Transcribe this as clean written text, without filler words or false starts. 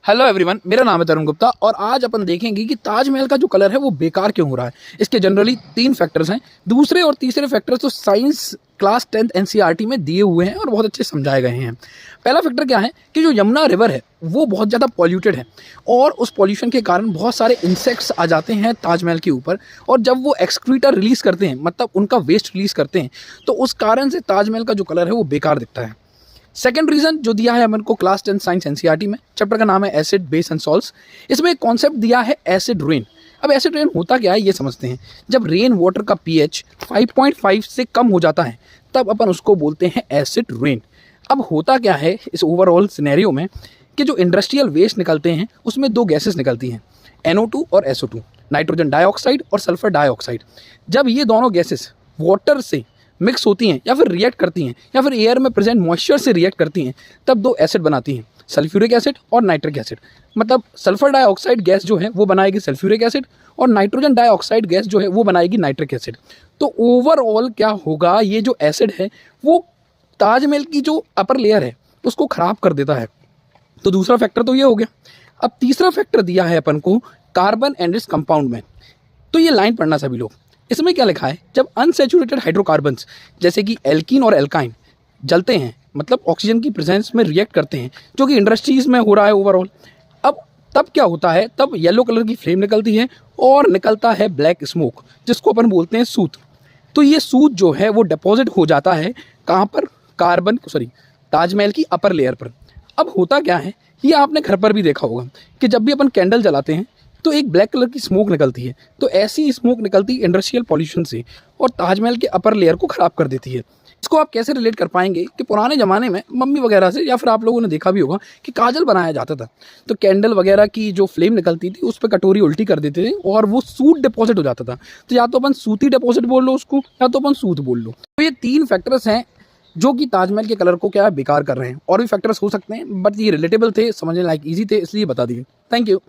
Hello everyone, मेरा नाम है तरुण गुप्ता और आज अपन देखेंगे कि ताजमहल का जो कलर है वो बेकार क्यों हो रहा है। इसके जनरली 3 फैक्टर्स हैं। दूसरे और तीसरे फैक्टर्स तो साइंस क्लास 10th एनसीईआरटी में दिए हुए हैं और बहुत अच्छे समझाए गए हैं। पहला फैक्टर क्या है कि जो यमुना रिवर है वो बहुत ज़्यादा पॉल्यूटेड है और उस पॉल्यूशन के कारण बहुत सारे इंसेक्ट्स आ जाते हैं ताजमहल के ऊपर, और जब वो एक्सक्रीटा रिलीज़ करते हैं, मतलब उनका वेस्ट रिलीज़ करते हैं, तो उस कारण से ताजमहल का जो कलर है वो बेकार दिखता है। सेकंड रीज़न जो दिया है अपन को क्लास 10 साइंस एनसीईआरटी में, चैप्टर का नाम है एसिड बेस एंड सॉल्ट्स। इसमें एक कॉन्सेप्ट दिया है एसिड रेन। अब एसिड रेन होता क्या है ये समझते हैं। जब रेन वाटर का पीएच 5.5 से कम हो जाता है तब अपन उसको बोलते हैं एसिड रेन। अब होता क्या है इस ओवरऑल सिनेरियो में कि जो इंडस्ट्रियल वेस्ट निकलते हैं उसमें 2 गैसेस निकलती हैं, NO2 और SO2, नाइट्रोजन डाइऑक्साइड और सल्फर डाइऑक्साइड। जब ये दोनों गैसेस वाटर से मिक्स होती हैं या फिर रिएक्ट करती हैं या फिर एयर में प्रेजेंट मॉइस्चर से रिएक्ट करती हैं, तब 2 एसिड बनाती हैं, सल्फ्यूरिक एसिड और नाइट्रिक एसिड। मतलब सल्फर डाइऑक्साइड गैस जो है वो बनाएगी सल्फ्यूरिक एसिड और नाइट्रोजन डाइऑक्साइड गैस जो है वो बनाएगी नाइट्रिक एसिड। तो ओवरऑल क्या होगा, ये जो एसिड है वो ताजमहल की जो अपर लेयर है उसको ख़राब कर देता है। तो दूसरा फैक्टर तो ये हो गया। अब तीसरा फैक्टर दिया है अपन को कार्बन एंड इट्स कंपाउंड में। तो ये लाइन पढ़ना सभी लोग। इसमें क्या लिखा है, जब अनसैचुरेटेड हाइड्रोकार्बन्स जैसे कि एल्कीन और एल्काइन जलते हैं, मतलब ऑक्सीजन की प्रेजेंस में रिएक्ट करते हैं, जो कि इंडस्ट्रीज़ में हो रहा है ओवरऑल। अब तब क्या होता है, तब येलो कलर की फ्लेम निकलती है और निकलता है ब्लैक स्मोक, जिसको अपन बोलते हैं सूत। तो ये सूत जो है वो डिपॉजिट हो जाता है कहाँ पर, ताजमहल की अपर लेयर पर। अब होता क्या है, ये आपने घर पर भी देखा होगा कि जब भी अपन कैंडल जलाते हैं तो एक ब्लैक कलर की स्मोक निकलती है। तो ऐसी स्मोक निकलती है इंडस्ट्रियल पॉल्यूशन से और ताजमहल के अपर लेयर को ख़राब कर देती है। इसको आप कैसे रिलेट कर पाएंगे कि पुराने ज़माने में मम्मी वगैरह से, या फिर आप लोगों ने देखा भी होगा कि काजल बनाया जाता था, तो कैंडल वगैरह की जो फ्लेम निकलती थी उस पर कटोरी उल्टी कर देते थे और वो सूत डिपॉजिट हो जाता था। तो या तो अपन सूती डिपॉजिट बोल लो उसको, या तो अपन सूत बोल लो। तो ये 3 फैक्टर्स हैं जो कि ताजमहल के कलर को क्या है बेकार कर रहे हैं। और भी फैक्टर्स हो सकते हैं बट ये रिलेटेबल थे, समझने लायक ईजी थे, इसलिए बता दिए। Thank you.